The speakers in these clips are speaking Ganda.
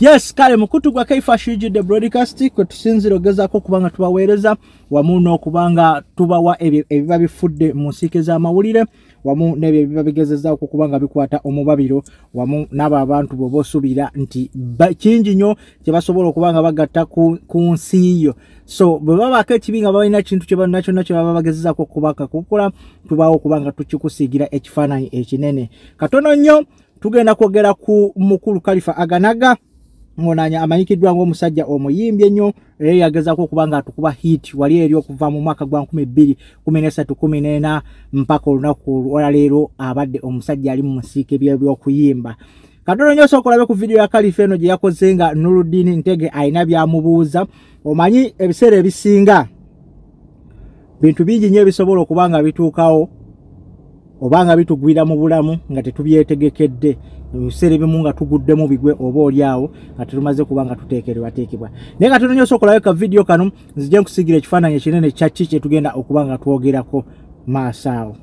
Yes, kale mukutu gwa Kaifa Shijide broadcast kwe tusinzira ogezako kubanga tubaweereza wamu n'okubanga tubawa ebiba bifudde mu nsiike z'amawulire wamu n'ebyo ebiba bigezezaako kubanga bikwata omubabiro wamu n'abo abantu bw'obosuubira nti kingi nnyo kye basobola okubanga bagatta ku nsi yo. So bwe babaako ekibi nga balina kintu kye balina kyonna kye baba bagezezaako okubaka kukola tubaawo okubanga tukikusiigira ekifaananyi ekinene. Katono nnyo tugenda kwogera ku mukulu Kalifa Aganaga ngonanya amanyikiddwa ng'omusajja omuyimbi ennyo era yagezaako okubanga atukuba hit wali eri okuva mu mwaka gwa 2013-14 mpaka olunaku olwaleero abadde omusajja ali mu nsiike by'okuyimba. Katono nnyo sooka olabe ku vidiyo ya Kalifa eno gye yakoze nga Nuruddin Ntege alina by'amubuuza. Omanyi ebiseera ebisinga bintu bingi nnyo ebisobola okubanga bituukawo obanga bitugwira mu bulamu nga tetubyetegekedde ebiseera ebimu nga tuguddemu bigwe oba olyawo nga tumaze kubanga tuteekerwateekebwa. Naye katono nnyo sooka olabe ka vidiyo kano nzije nkusigira ekifaananyi ekinene kya ki kye tugenda okubanga twogerako maaso awo.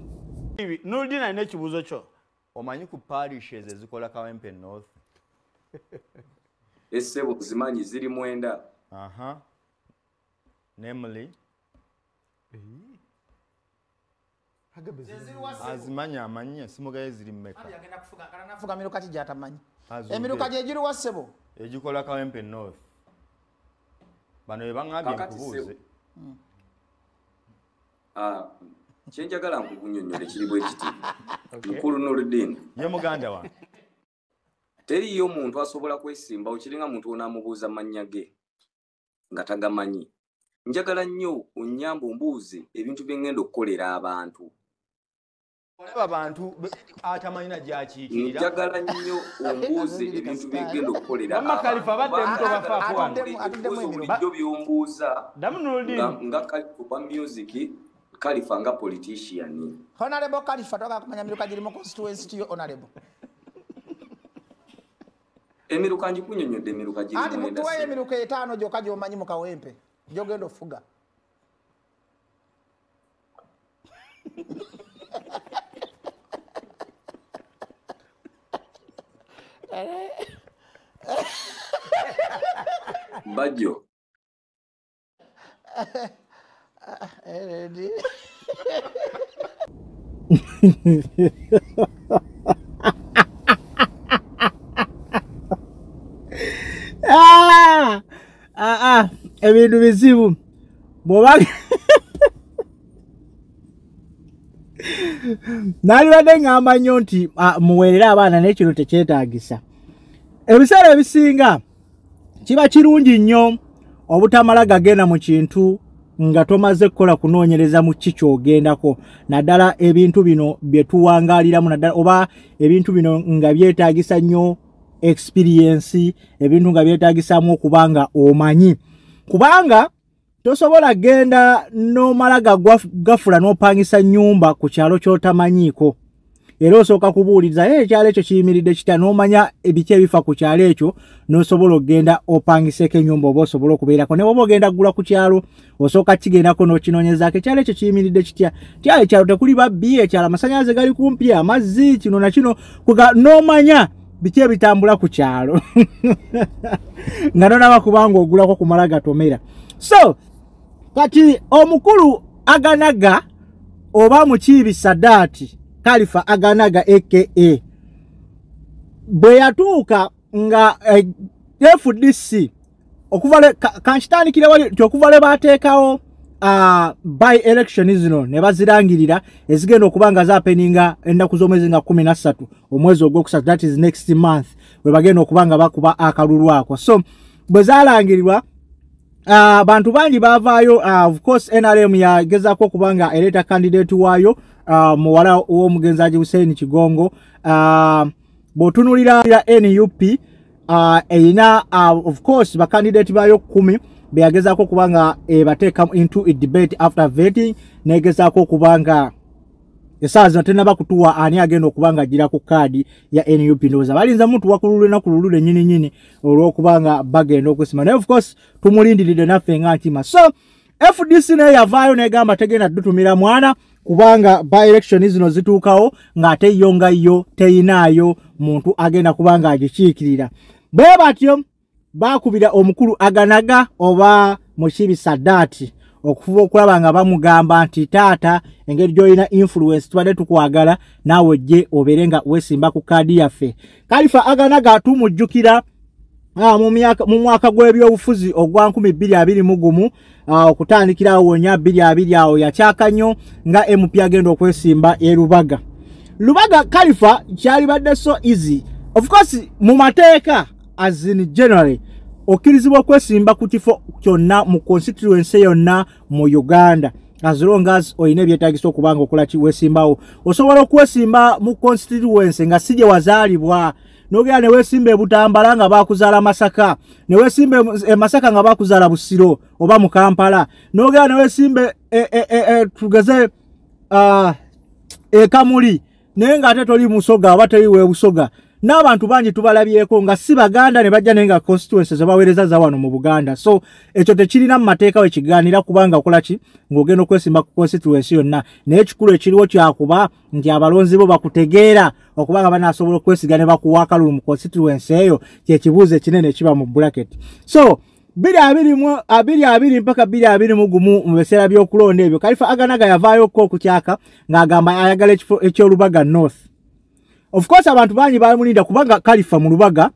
Nuruddin alina ekibuuzo kyo. Omanyi ku parishes ezikola Kawempe North? Essebo zimanyi ziri mwenda. Namely azimanya amanya simugaye ziri mmeka. Nafuga miruka ki gyatamanyi. Emiruka gye giruwa ssebo? Egikola Kawempe North. Bano bebangambye nkubuuze. Kyenjagala nkukunnyonnyole kiri bwe kiti. Mukulu Nuruddin. Ye muganda wange. Teriyo muntu asobola kwesimba okiringa muntu onaamubuuza mannya ge nga tagamanyi. Njagala nnyo onnyamba ombuuze ebintu bye ngenda okukolera abantu. Olaba abantu atamanyina gyakiikirira. Njagala nnyo ombuuze ebintu bye ngenda okukolera abantu. Kalifa badde muto bafaako wano. Bulijjo by'ombuuza nga Kalifa music Kalifa nga politician. Honorable Kalifa toka kumanya miruka giri mu constituency tiyo honorable. Emiruka njikunnyonnyodde emiruka giri mwenda. Ati mutuwayo emiruka 5 gyokka gy'omanyi mu Kawempe. Gyogenda ofuga. Bajjo. Ebintu bizibu bw'oba nalibadde ngamba nnyo nti muweerere abaana n'ekiro tekyetaagisa. Ebiseera ebisinga kiba kirungi nnyo obutamala gagenda mu kintu nga tomaze kukola kunoonyereza mu ki kyogendako naddala ebintu bino bye tuwangaaliramu naddala oba ebintu bino nga byetaagisa nnyo experience ebintu nga byetaagisamu okubanga omanyi kubanga tosobola genda n'omala gafula n'opangisa nnyumba ku kyalo ky'otamanyiiko era osooka kubuuliza ekyalo ekyo kiyimiridde kitya n'omanya ebiki ebifa ku kyalo ekyo n'osobola okgenda opangiseeko ennyumba oba osobola okubeerako ne bw'oba ogenda kugula ku kyalo osooka kigendako n'okinoonyezaako ekyalo ekyo kiyimiridde kitya tyalo ekyalo tekuli babbi ekyalo amasannyalaze gali kumpi amazzi kino na kino n'omanya biki ebitambula ku kyalo nga nonaba kubanga ogulako kumala gatomera. So kati omukulu Aganaga oba Mukiibi Sadaati Kalifa Aganaga aka bwe yatuuka nga FDC okuva kanshitandikire wali okuva le baateekawo by election zino ne bazirangirira ezigenda okubanga zapeninga ennaku z'omwezi nga 13 omwezi ogwokusatu, that is next month we bagenda okubanga bakuba akalulu ako. So bwe zalangirirwa bantu bangi bavaayo of course NRM yagezaako okubanga eleta candidate waayo muwala w'omugenzi Haji Hussein Kigongo. Bw'otunulira NUP erina of course ba candidate baayo 10 beyagezaako okubanga bateeka into a debate after vetting negezaako okubanga esaawa zino tennaba kutuwa ani agenda okubanga agira ku kaadi ya NUP ndowooza balinza muntu wakululule na kululule nyini olw'okubanga bagenda okusima naye of course tumulindiridde naffe nga ntima. So FDC naye yavaayo negamba tegenda tutumira mwana kubanga by election zino zituukawo ng'ate yo nga yo teyinaayo muntu agenda kubanga agikiikirira. Bwe batyo bakubira omukulu Aganaga oba Mushibi Sadati okufuba okulaba nga bamugamba nti taata engeri gy'olina influence tubadde tukwagala naawe ojje obeerenga weesimba ku kaadi yaffe. Khalifa Aganaga tumujjukira mu mwaka gw'ebyobufuzi ogwa 2021 okutandikirawo wonya 2020 awo yakyaka nnyo nga MP agenda okwesimba e Lubaga. Lubaga Khalifa kyali badde so easy. Of course mu mateeka as in generally okkirizibwa okwesimba ku kifo kyonna mu constituency yonna mu Uganda as long as oyina ebyetaagisa okubanga okola kiweesimbawo. Osobola okwesimba mu constituency nga si gye wazaalibwa. Nogera ne weesimba e Butambala nga bakuzaala Masaka, ne weesimba e Masaka nga bakuzaala Busiro oba mu Kampala, nogera ne weesimba tugeze Kamuli naye nga ate toli Musoga oba toli we Busoga. N'abantu bangi tubalabyeko nga si Baganda ne bajja nenga constituencies abaweereza za wano mu Buganda. So ekyo tekirina mu mateeka we kigaanira kubanga okola ki ng'ogenda okwesimba ku constituency yonna. Naye ekikulu ekiriwo kyakuba nti abalonzi bo bakutegeera okubanga banaasobola okwesigana ne bakuwa akalulu mu constituency eyo kyekibuuzo ekinene ekiba mu bracket. So 2020 mpaka 2021 mu biseera by'okulonda ebyo Khalifa Aganaga yavaayoko okukyaka ng'agamba ayagala ekifo eky'Olubaga North. Of course abantu banyi bamulinda kubanga Khalifa mu Lubaga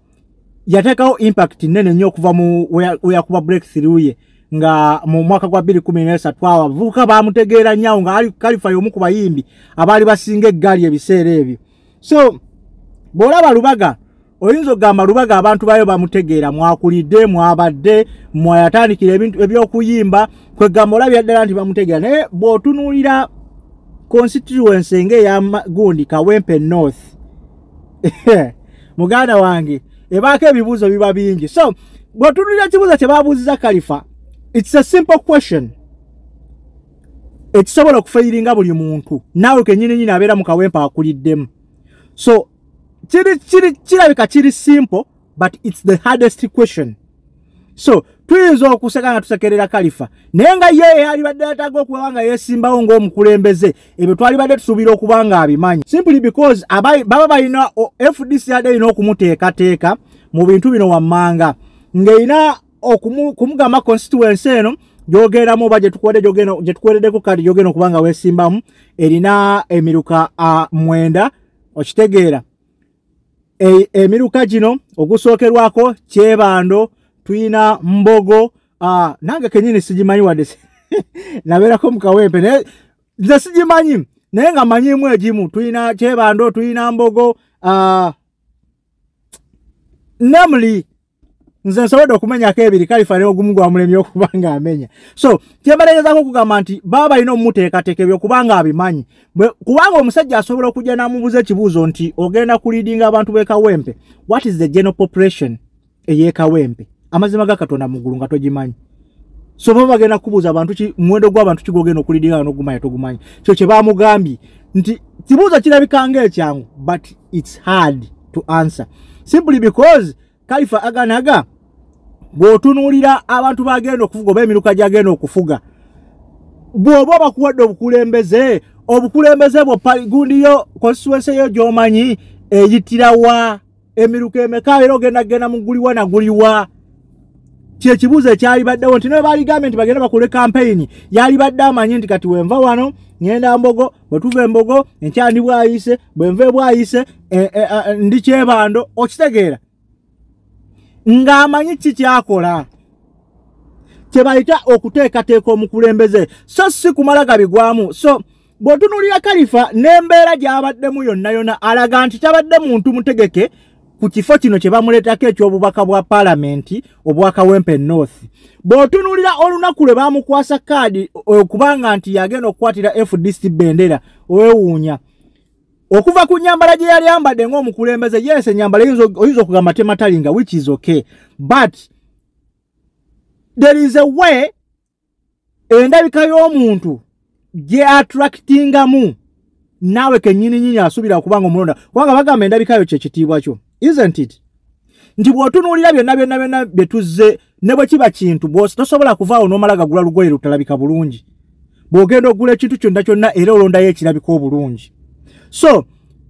yateekawo impact nene nnyo okuva mu yakuba breakthrough ye nga mu mwaka gwa 2013 abavubuka bamutegeera nnyo nga ali Khalifa y'omu ku bayimbi abaali basinga eggaali ebiseera ebyo. So bw'olaba Lubaga oyinza okugamba Lubaga abantu bayo bamutegeera mwakulidde mwabadde mwayatandikira ebintu eby'okuyimba kwegamba olabya ddala nti bamutegeera naye bw'otunuulira constituency ng'eya Gundi Kawempe North muganda wange ebaako ebibuuzo biba bingi. So bw'otunuulira ekibuuzo kye baabuuziza Khalifa, it's a simple question ekisobola okufeyiringa buli muntu naawe kennyini abeera mu Kawempe akuliddemu. So kirabika kiri simple but it's the hardest question. So tuyinza okuseka nga tusekerera Khalifa naye nga ye ali badde ataaga okubanga yeesimbawo ng'omukulembeze ebyo twali badde tusuubira okubanga abimanyi simply because baba balina FDC adde alina okumuteekateeka mu bintu bino wammanga ng'erina kumugamba constituency eno gy'ogendamu oba gye tukuwereddeko kati gy'ogenda okubanga weesimbamu erina emiruka 9 okitegeera. Emiruka gino ogusookerwako Kyebando tuyina Mbogo nange kenyini sigimanyi wadde nabeerako mu Kawempe naye nze sigimanyi naye nga manyimu egimu tuyina Kyebando tuyina Mbogo namuli nze nsobodde okumenyako ebiri Khalifa ne ogumu gwamulemye okubanga amenya. So kyembalirizaako okugamba nti baba balina omumuteekateeka ebyo kubanga abimanyi kubanga omusajja asobola okujja n'amubuuza ekibuuzo nti ogenda kuliidinga abantu b'e Kawempe, what is the general population ey'e Kawempe? Amazima ga Katonda mu ggulu nga togimanyi. So baba bagenda kubuuza abantu ki muwendo gw'abantu ki gw'ogenda okuliidinga n'ogumanya togumanyi. Kyo kye baamugambye nti kibuuzo kirabika ng'ekyangu but it's hard to answer simply because Khalifa Aganaga bw'otunuulira abantu bagenda okufuga oba emiruka gy'agenda okufuga bw'oba bakuwadde obukulembeze bwo Gundi yo constituency yo gy'omanyi eyitirawa emiruka emeka era ogenda muguliwa na guliwa kyekibuuzo ekyali baddewo nti naye baaligambye nti bagenda bakole campaign yali badde amanyi nti kati wenva wano ngenda Mbogo bwe tuva Mbogo enkyandi bwayise bwenva bwayise ndi Kyebando okitegeera ng'amanyi ki kyakola kye bayita okuteekateeka omukulembeze so si kumala gabigwamu. So bw'otunuulira Khalifa n'embeera gy'abaddemu yonna alaga nti tabadde muntu mutegeke ku kifo kino kye bamuleetako eky'obubaka bwa paalamenti obwa Kawempe North. Bw'otunuulira olunaku lwe baamukwasa kaadi okubanga nti yagenda okukwatira FDC bendera owewuunya okuva ku nyambala gye yali ambadde ng'omukulembeze yes ennyambala oyinza okugamba tematalinga which is okay but there is a way endabika y'omuntu gye attractingamu naawe kennyini asubira okubanga omulonda kubanga bagamba endabika yo kyekitiibwa kyo isn't it nti bw'otunuulira byonna bye tuzze ne bwe kiba kintu tosobola kuvaawo n'omala gagula lugoye lutalabika bulungi bw'ogenda ogula ekintu kyonna era olondayo ekirabika obulungi. So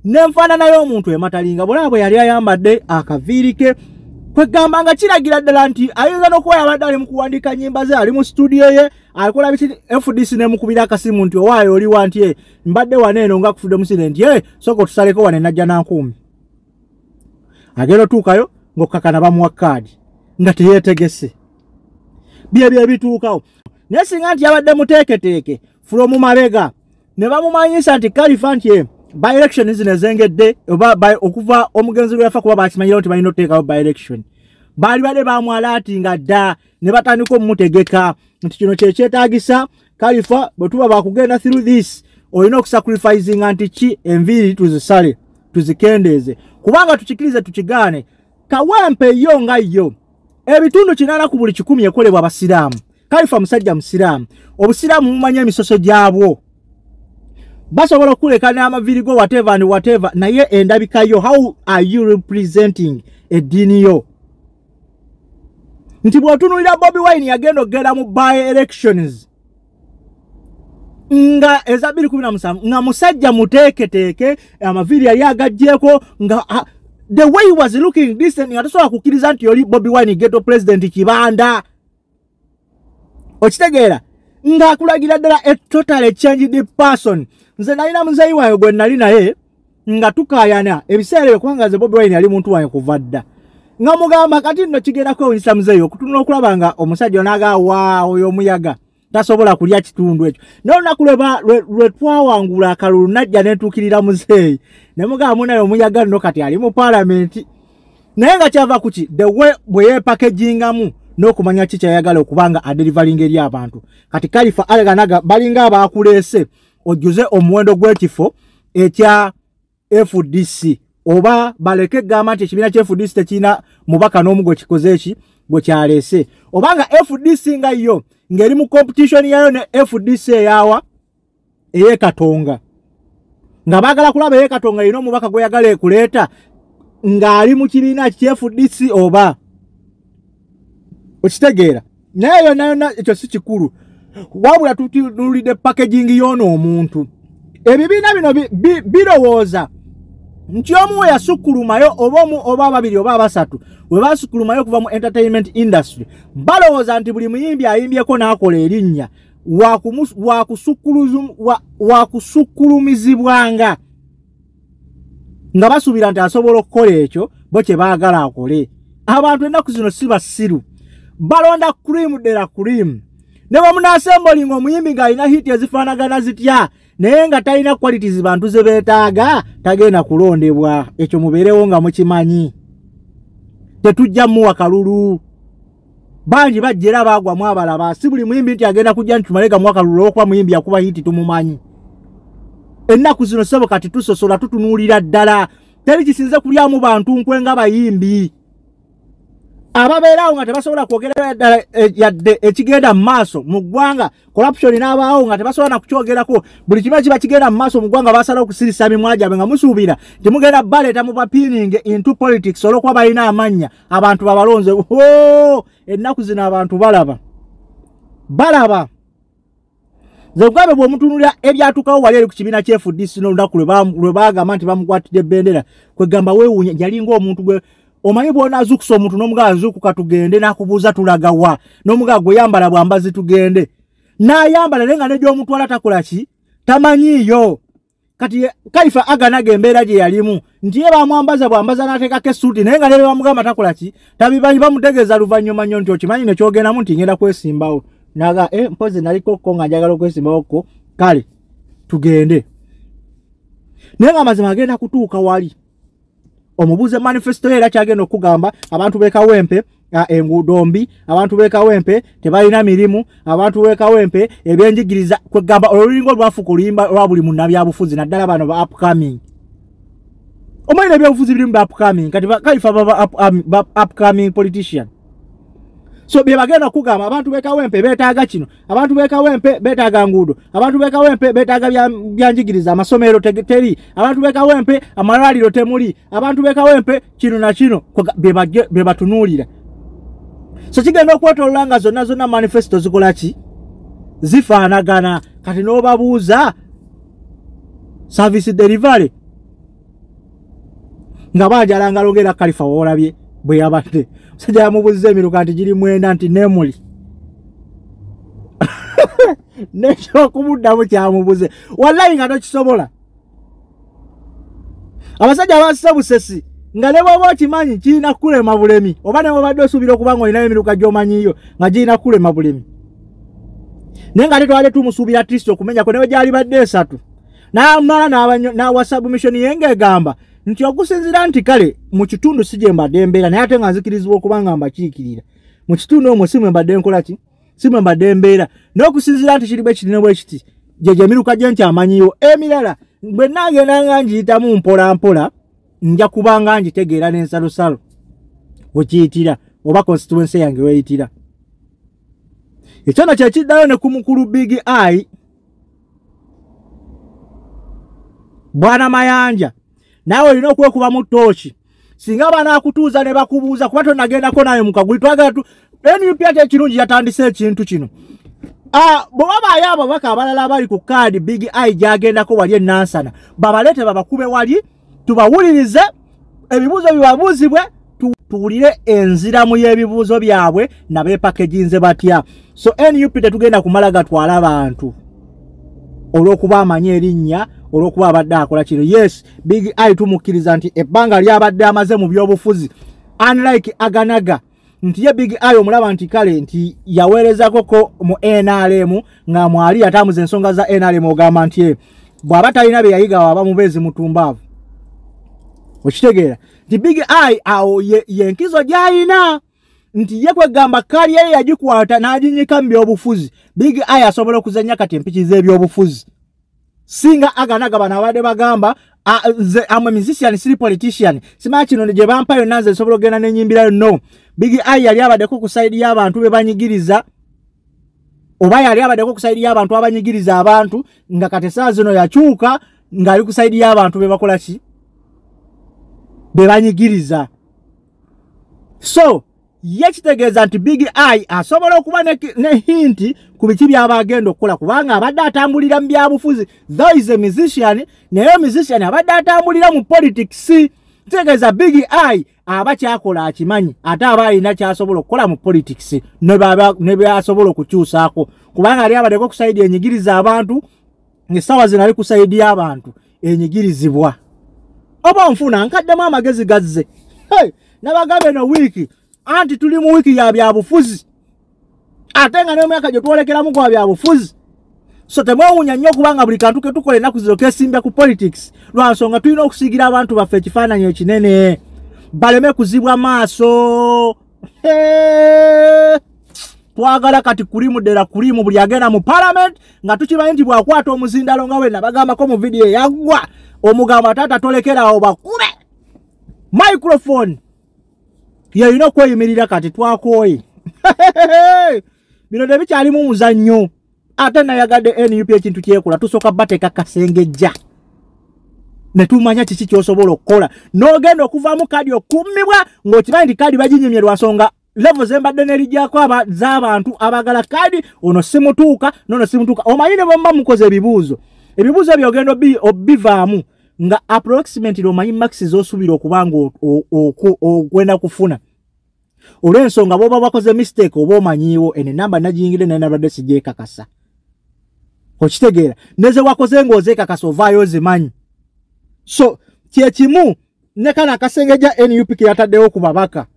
nenfaanana y'omuntu ematalinga bw'olaba bwe yali ayambadde akaviiri ke kwegamba nga kiragira ddala nti ayinza n'okuba yabadde ali mu kuwandiika nnyimba ze ali mu studio ye alikola biti FDC n'emukubira akasimu nti owaayo oliwa nti mbadde wano eno nga kufudde musidenti sooka otusaleko wano najja nankuumi agenda otuukayo ng'okkakana bamuwa kaadi nga teyeetegese byebyo ebituukawo naye singa nti yabadde muteeketeeke from mabega ne bamumanyisa nti Khalifa nti by election zino ezengedde okuva omugenzi lwe yafa kuba bakimanyira nti balina oteekawo by election baali badde bamwalaatinga dda ne batandika omumutegeka nti kino kyekyetaagisa Khalifa bwe tuba bakugenda through this olina okusacrificinga nti ki enviiri tuzisale tuzikendeeze kubanga tukikirize tukigaane Kawempe yo nga yo ebitundu 8 ku buli 100 ekolebwa abasiraamu Khalifa musajja musiraamu obusiraamu mumanya emisoso gyabwo basobola okuleka n'amaviiri go whatever and whatever naye endabika yo how are you representing eddiini yo nti bw'otunuulira Bobi Wine yagenda okgenda mu by elections nga eza 2017 nga musajja muteeketeeke amaviiri yali agaggyeko nga the way he was looking decent nga tosobola kukkiriza nti oli Bobi Wine ghetto president kibanda okitegeera ng'akulagira ddala a totally changed person nze nalina muzeeyi wange gwe nali naye nga tukaayana ebiseera ebyo kubanga nze Bobi Wine yali muntu wange kuva dda nga mugamba kati nno kigenda kwewunyisa muzeeyi okutunula okulaba nga omusajja onaaga oyo omuyaga tasobola kulya kitundu ekyo naye olunaku lwe twawangula akalulu najja netuukirira muzeeyi ne mugamba munaye omuyaga nno kati ali mu paalamenti naye nga kyava kuki the way bwe yeepakegingamu n'okumanya ki kyayagala okubanga adelivalinga eri abantu kati Khalifa alaganaga balinga abaakuleese ojuze omuwendo gw'ekifo ekya FDC oba baleke gamba nti ekibiina kya FDC tekina mubaka n'omu gwe kikoze eki gwe kyaleese obanga FDC nga yo ng'eri mu competition yayo ne FDC eyawa ey'Ekatonga nga baagala kulaba ey'Ekatonga erina omubaka gwe yagala ekuleeta ng'ali mu kibiina kya FDC oba okitegeera naye yonna ekyo si kikulu wabula tutunulidde packaging y'ono omuntu ebibiina bino birowooza nti omu we yasukulumayo oba ababiri oba abasatu we basukulumayo okuva mu entertainment industry balowooza nti buli muyimbi ayimbyeko n'akola erinnya wakusukkulumizibwanga nga basuubira nti asobola okukola ekyo bo kye baagala akole abantu ennaku zino si basiru balonda cream dera cream ne bamunaasembolinga omuyimbi ng'alina hiti ezifaanagana zitya naye nga talina qualities bantu ze beetaaga tagenda kulondebwa ekyo mubeerewo nga mukimanyi tetujja muwa kalulu bangi bajja era baagwamu abalaba si buli muyimbi nti agenda kujja nti tumalega muwa kalulu olwokuba muyimbi yakuba hiti tumumanyi ennaku zino sebo kati tusosola tutunuulira ddala teri kisinze kulyamu bantu nkwe nga bayimbi ababeerawo nga tebasobola kwogera ddala yadde ekigenda mu maaso mu ggwanga corruption n'abaawo nga tebasobola na kukyogerako buli kimu kiba kigenda mu maaso mu ggwanga basalawo okusirisa mimwa gyabwe nga musuubira temugenda baleeta mu bapining into politics olw'okuba balina amannya abantu babalonze ennaku zino abantu balaba zegugabe bw'omutunulira ebyatukawo wali eri ku kibiina kya FDC n'olunaku lwe baagamba nti bamukwatidde ebendera kwegamba weewuunya yalinga omuntu gwe omanyi bw'onaazuukusa omuntu n'omugaa azuukuka tugende n'akubuuza tulagawa n'omugaa gwe yambala bwambazi tugende n'ayambala naye nga ne gy'omutwala takola ki tamanyiiyo kati Khalifa aganaga embeera gye yalimu nti ye bamwambaza bwambaza n'ateekako essuuti naye nga ne bamugamba takola ki tabimanyi bamutegeeza luvannyuma nnyo nti okimanyi ne kyogendamu nti ngenda kwesimbawo naga mpozi nalikokko nga njagala okwesimbawokko kale tugende naye nga amazima agenda kutuuka wali omubuze manifesto era kyagenda okugamba abantu b'e Kawempe enguudo mbi abantu b'e Kawempe tebalina mirimu abantu b'e Kawempe ebyenjigiriza kwegamba olulingo lwafuka oluyimba lwa buli munnabyabufuzi naddala bano ba upcoming omanyi nebyabufuzi birimu ba upcoming kati Khalifa ba upcoming politician so bye bagenda okugamba abantu b'e Kawempe beetaaga kino abantu b'e Kawempe beetaaga nguudo abantu b'e Kawempe beetaaga byanjigiriza amasomero teri abantu b'e Kawempe amalwaliro temuli abantu b'e Kawempe kino na kino bye batunuulira so kigenda okwetoolola nga zonna manifesto zikola ki zifaanagana kati n'obabuuza service delivery nga banjala nga longera Khalifa woolabye bwe yabadde musajja yamubuzza emiruka nti giri mwenda nti nemuli nekyokubuddamu kyamubuze wallahi nga tokisobola abasajja abassa busesi nga ne bwoba okimanyi kirina kulema bulemi oba ne bwobadde osuubira okuba nga olinayo emiruka gy'omanyiyo nga girina kulema bulemi naye nga ate twali tumusuubira Kristo okumenyako newe gyali badde 3 n'amala n'awasa bumishoni ye ng'egamba nti okusinziira nti kale mu kitundu si gye mbadde mbeera naye ate nga nzikirizibwa okuba nga mbakiikirira mu kitundu omwo si mwe mbadde nkola ki si mwe mbadde mbeera naye okusinziira nti kiri bwe kiti ne bwe kiti gye emiruka gye nti amanyiyo emirala bwe nagenda nga ngiyitamu mpola mpola nja kuba nga ngitegeera n'ensalosalo wekiyitira oba constituency yange weyitira ekyo na kyekiddayo ne ku mukulu Big Eye Bwana Mayanja nawe olina okwekuba mu ttooki singa banaakutuuza ne bakubuuza kuba tonagendako naye mukaguli twagala NUP ate ekirungi yatandise ekintu kino bwe wabaayo ababaka abalala abali ku kaadi Big Eye gyagendako wali enansana babaleete babakube wali tubawulirize ebibuuzo bibabuuzibwe tuwulire enziramu y'ebibuuzo byabwe nabeepakeginze batya so NUP tetugenda kumala gatwala abantu olw'okuba amanyi erinnya olw'okuba abadde akola kino yes Big Eye tumukkiriza nti ebbanga lyabadde amaze mu byobufuzi unlike Aganaga nti ye Big Eye omulaba nti kale nti yaweerezakoko mu NRM nga mwali yatambuza ensonga za NRM ogamba nti bw'aba talina bye yayiga waba mubeezi mutumbaavu okitegeera nti Big Eye awo yenkizo gy'ayina nti ye kwegamba kali ye yagikwata n'aginyika mu byobufuzi Big Eye asobola okuzannya kati empiki z'ebyobufuzi singa Aganaga bano abadde bagamba amwe musician siri politician simanyi kino gye bampa yonna nze nsobola okugenda n'ennyimbirayo no Big Eye yali abaddeko ku sayidi y'abantu be banyigiriza oba yali abaddeko ku sayidi y'abantu abanyigiriza abantu nga kati essaawa zino yakyuka ng'ali ku sayidi y'abantu be bakola ki be banyigiriza so ye kitegeeza nti Big Eye asobola okuba ne hinti ku biki by'aba agenda okukola kubanga abadde atambulira mu byabufuzi though is a musician naye musician abadde atambulira mu politics kitegeeza Big Eye aba kyakola akimanyi ate aba alina kyasobola okukola mu politics ne byasobola okukyusaako kubanga ali abaddeko ku sayidi enyigiriza abantu ng'essaawa zino ali ku sayidi y'abantu enyigirizibwa oba nfuna nkaddemu amagezi gazze nabagambe no wiiki anti tuli mu wiki ya byabufuzi ate nga n'emyaka gye twolekeramu kwa byabufuzi so temwewuunya nnyo kubanga buli kantu ke tukola ennaku zino kesimbya ku politics lwa nsonga tulina okusigira abantu baffe ekifaananyi ekinene baleme kuzibwa maaso twagala kati kulimu ddera kulimu buli agenda mu parliament nga tukimanyi nti bwakwata omuzindalo nga we nabagambako mu vidiyo eyaggwa omugamba taata tolekerawo bakube microphone yalina okweyimirira kati twakooye bino tebikyalimu muzannyo ate nayagadde NUP ekintu kyekola tusooka bateeka kasengejja ne tumanya kiki kyosobola okukola n'ogenda okuvaamu kadi okummibwa ng'okimanyi nti kadi baginyimye lwa nsonga levo zembadde nerijjako z'abantu abagala kadi ono simutuuka nono simutuuka omanyi ne bwemba mukoze ebibuuzo byogenda obivaamu nga approximately omanyi max z'osuubira okubanga ogwenda kufuna olw'ensonga bw'oba bakoze mistake oba omanyiiwo eno enamba nagiyingire naye nabadde sigyekakasa okitegeera neze wakoze ng'ozeekakasa ovaayo zimanyi so kyekimu ne kana akasengejja NUP ke yataddewo ku babaka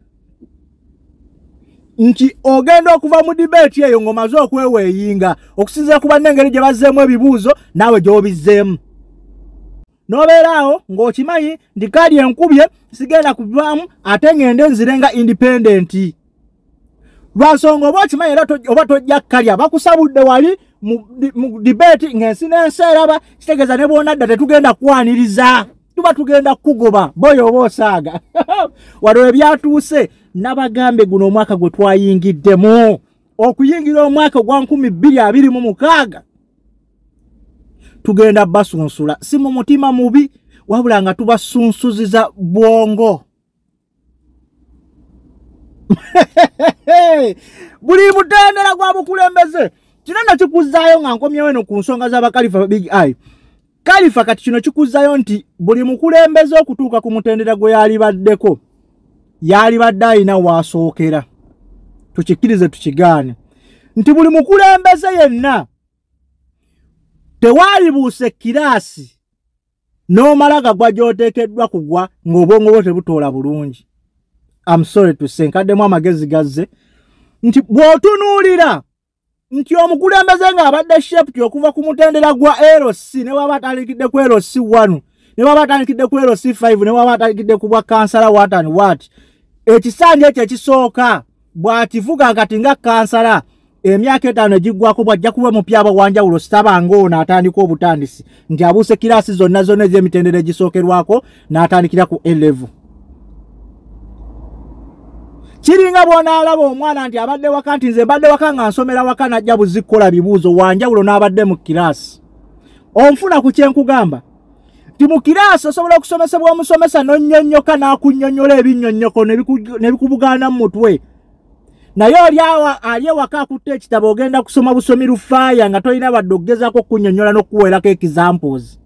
nti ogenda okuva mu debate eyo ng'omaze okweweeyinga okusinziira ku bannengeri gye bazzeemu ebibuuzo naawe gy'obizzeemu nobeeraawo ng'okimanyi nti kadi enkubye sigenda kuvaamu ate ngende nzirenga independent lwa nsonga oba okimanyi era oba tojja kkalya bakusabudde wali mu debate ng'ensi n'ensi eraba kitegeeza ne bw'onadda tetugenda kwaniriza tuba tugenda kugoba boyo oba osaaga waliwo ebyatuuse nabagambe guno omwaka gwe twayingiddemu okuyingira omwaka ogwa 2026 tugenda basunsula si mu mutima mubi wabula nga tubasunsuziza bwongo buli mutendera gwa bukulembeze kino nakikuzzaayo nga nkomyewo eno ku nsonga z'abakalifa Big Eye kalifa kati kino kikuzzaayo nti buli mukulembeze okutuuka ku mutendera gwe yali baddeko yali badde alina waasookera tukikirize tukigaane nti buli mukulembeze yenna tewaali buuse kiraasi n'omalaga gwa gy'oteekeddwa kugwa ng'obwongo bwo tebutoola bulungi. I'm sorry to say nkaddemu amagezi gazze nti bw'otunuulira nti omukulembeze ng'abadde shepti okuva ku mutendera gwa LC ne waba atandikidde ku LC 1 ne waba atandikidde ku LC 5 ne waba atandikidde ku bwa kansala what and what ekisanja ekyo ekisooka bw'akivuga kati nga kansala emyaka 5 egiggwako bw'ajja kuba mupya wanjawulo sitabanga ono atandika obutandisi nti abuuse kiraasi zonna ez'emitendera egisookerwako n'atandikira ku A-level. Kiringa bw'onaalaba omwana nti abadde waka nti nze mbadde waka nga nsomera waka najja buzikkola bibuuzo wanjawulo n'abadde mu kiraasi. Onfuna ku kyenkugamba nti mu kiraasi osobola okusomesebwa omusomesa n'onnyonnyoka n'akunnyonnyola ebinnyonnyoko ne bikubugaana mu mutwe. Naye ali ewaka akutte ekitabo ogenda kusoma busomi lufaaya nga tolina badde okugezaako okunnyonnyola n'okuweerako examples.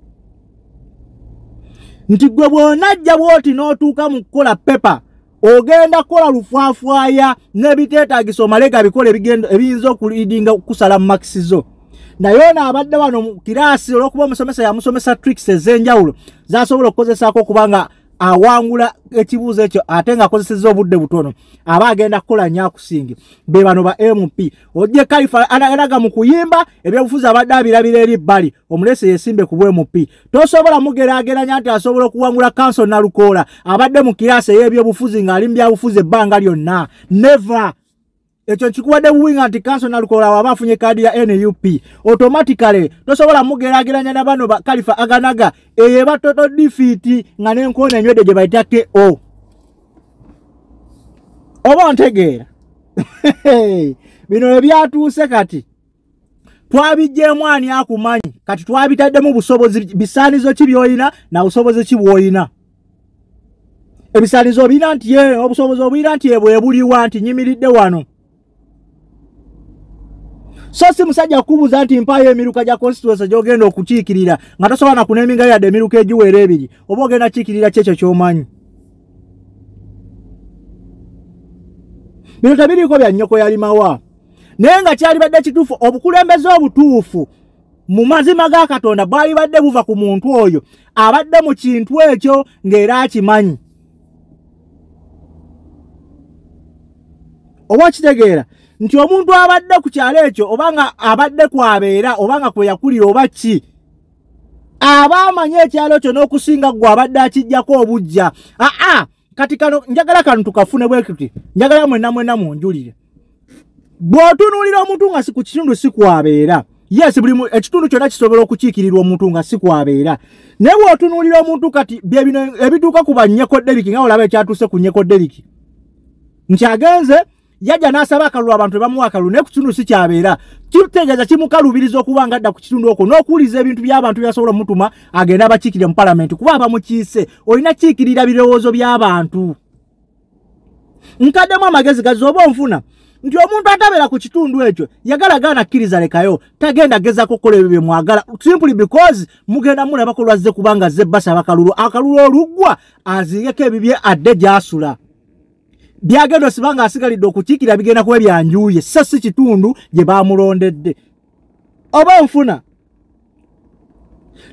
Nti gwe bw'onajja bw'oti n'otuuka mu kukola pepa ogenda kukola lufaafwaya n'ebiteetaagisa omalega bikola ebiyinza okuliidinga kusala mu makisizo. Naye ono abadde wano mu kiraasi olw'okuba omusomesa yamusomesa tricks ez'enjawulo z'asobola okukozesaako okubanga awangula ekibuuzo ekyo ate ng'akozesezza obudde butono aba agenda kukola nnyo akusinge be bano ba MP. Ojje Khalifa alaga mu kuyimba ebyobufuzi abadde abirabira eri bbali omulese yesimbe ku MP. Tosobola mugeraageranya nti asobola okuwangula kanso Nalukoola abadde mu kiraasi ey'ebyobufuzi ng'ali mu byabufuzi ebbanga lyonna. Never. Ekyo nkikuwadde buwinga nti kanso Nalukoola waba afunye kaadi ya NUP automatically tosobola mugeraageranya na bano ba Khalifa Aganaga eyeba toto defeat nga n'enkoona enywedde gye bayita KO. Oba ontegeera bino ebyatuuse kati twabijjeemu ani akumanyi kati twabitaddemu busobozi bisaanizo ki by'olina na busobozi ki bw'olina. Ebisaanizo obirina nti obusobozi obulina nti bwe buliwa nti nyimiridde wano. So si musajja kubuuza nti mpaayo emiruka gya constituency gy'ogenda okukiikirira nga tosobola na kuneeminga yadde emiruka egiwera ebiri oba ogenda kiikirira kyekyo ky'omanyi. Bino tebiriiko bya nnyoko yalimawa naye nga kyalibadde kituufu obukulembeze obutuufu mu mazima ga Katonda bwali badde buva ku muntu oyo abadde mu kintu ekyo ng'era akimanyi. Oba kitegeera nti omuntu abadde ku kyalo ekyo obanga abadde kwabeera obanga kwe yakulira oba ki aba amanyi ekyalo kyo n'okusinga gwe abadde akijjako obujja. Kati kano njagala kano tukafune bwe kuti njagala mwenna munjulire. Bw'otunuulira omuntu nga si ku kitundu si kwabeera yes buli ekitundu kyonna kisobola okukiikirirwa omuntu nga si kwabeera naye bw'otunuulira omuntu kati bye bino ebituuka ku bannyeko Deriki nga olaba ekyatuuse ku nnyeko Deriki nkyagenze yajja n'asaba akalulu abantu bamuwa akalulu naye ku kitundu si kyabeera kitegeeza kimukalubiriza okuba nga adda ku kitundu okwo n'okuwuliza ebintu by'abantu byasobola omutuma agenda abakiikirire mu palamenti kuba abamukiise olina kiikirira birowoozo by'abantu. Nkaddemu amagezi gazi oba onfuna nti omuntu atabeera ku kitundu ekyo yagala gaana akkiriza lekayo tagenda gezaako okukola ebyo bye mwagala simply because mugenda mulaba ko lwazze kubanga azze basaba akalulu oluggwa aziireko ebibye adde gy'asula. Byagendo sibanga asigalidde okukiikira bigenda kuba byanjuye so si kitundu gye baamulondedde. Oba nfuna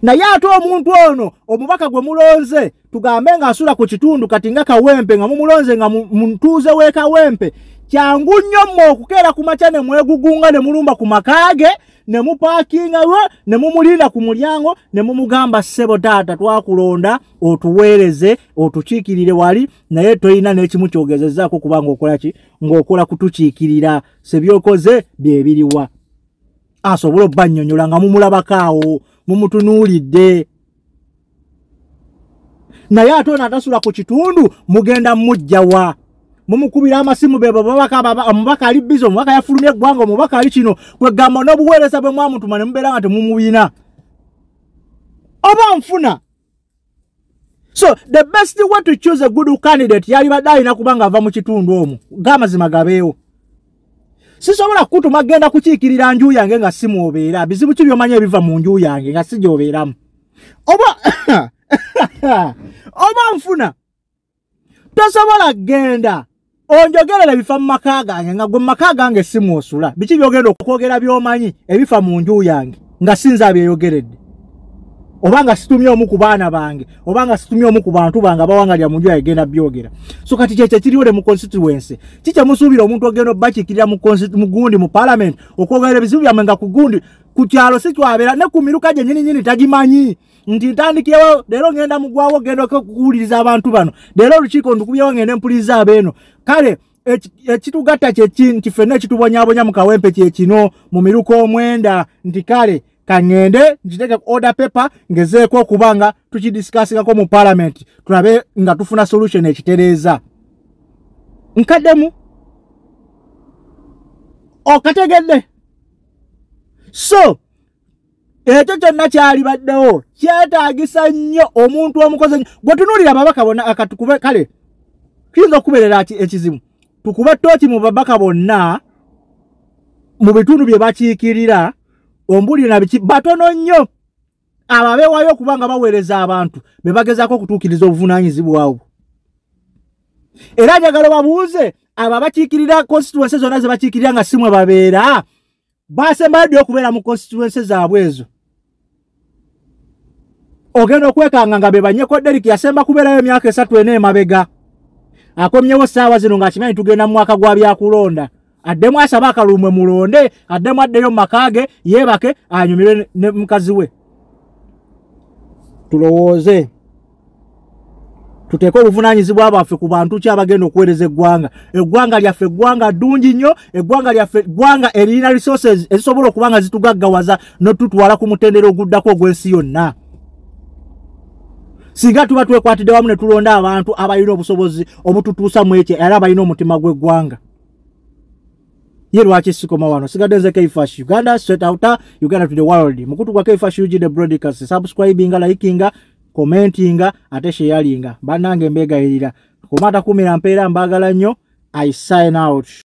naye ate omuntu ono omubaka gwe mulonze tugambe ng'asula ku kitundu kati nga Kawempe nga mumulonze nga muntuuze w'e Kawempe kyangu nnyo mmwe okukeera ku makya ne mwegugunga ne mulumba ku makaage ne mupaakinga ne mumulinda ku mulyango ne mumugamba ssebo taata twakulonda otuweereze otukiikirire wali naye toyina n'ekimu kyogezezzaako kubanga okola ki ng'okola kutukiikirira sebyokoze bye biriwa. Asobola obbannyonnyola nga mumulabako awo mumutunuulidde naye ate ono atasula ku kitundu mugenda mujjawa mumukubira amasimu bebo omubaka ali bizo omubaka yafulumye eggwanga omubaka ali kino kwegamba n'obuweereza bwe mwamutuma ne mubeera nga temumubina oba nfuna. So the best way to choose a good candidate yali badde alina kubanga ava mu kitundu omwo g'amazima gabeewo. Sisobola kutuma genda kukiikirira nju yange nga simwobeera bizibu ki by'omanyi ebiva mu nju yange nga si gy'obeeramu oba nfuna. tosobola genda onjogerera bifa mu maka gange nga gwe mu maka gange simu osula biki byogenda okwogera byomanyi ebifa mu nju yange nga sinza byeyogeredde obanga situmye omu ku baana bange obanga situmye omu ku bantu bange abawangalya mu nju yagenda byogera so kati kyekyo kiriwole mu constituency kikye musuubira omuntu ogenda obbakikirira mu gundi mu parliament okwogera ebizibu byamwe nga ku gundi ku kyalo si twabera ne ku miruka gye nyini tagimanyi nti ntandikiyewo leero ngenda mugwawo genda okuwuliriza abantu bano leero olukiiko ndukubyewo ngende mpuliriza abeeno kale ekitugatta nti ffenna ekitubonyabonya mu kawempe kyekino mu miruka omwenda nti kale kangende njiteke order paper ngezeeko okubanga tukidiscussingako mu parliament tulabe nga tufuna solution ekitereeza nkaddemu okategedde so ekyo kyonna kyalibaddewo kyetaagisa nnyo omuntu omukozi gwe tunuulira ababaka bonna akatukube kale tuyinza okubeerera ekizibu tukube tooki mu babaka bonna mu bitundu bye bakiikirira ombulire na biki batono nnyo ababeewayo okubanga baweereza abantu be bagezaako okutuukiriza obuvunaanyizibwa bwabwe era njagala babuuze abo abakiikirira constituency zonna ze bakiikirira nga simwe babeera basembayo ddi okubeera mu constituency zaabwe ezo ogenda okwekanga nga be banyeko Derrick yasemba kubeerayo emyaka 3 emabega akomyewo ssaawa zino ng'akimanyi tugenda mu mwaka gwa byakulonda addemu asaba akalumwe mulonde addemu addeyo mu makage yeebake anyumirwe ne mukazi we tulowooze tuteeke obuvunaanyizibwa bwaffe ku bantu ki abagenda okuweereza eggwanga lyaffe eggwanga ddungi nnyo eggwanga lyaffe eggwanga erina resources ezisobola okuba nga zitugaggawaza n'otutwala ku mutendera oguddako ogw'ensi yonna singa tuba twekwatidde wamu ne tulonda abantu abalina obusobozi obututuusa mu ekyo era abalina omutima gw'eggwanga ye lwaki sikoma wano sigadde nze Kfash Uganda straight out Uganda to the world mukutu gwa Kfash UG the broadcast subscribinga likinga commentinga ate sharinga bannange mbegayirira komata kumira mpeera mbagala nnyo I sign out.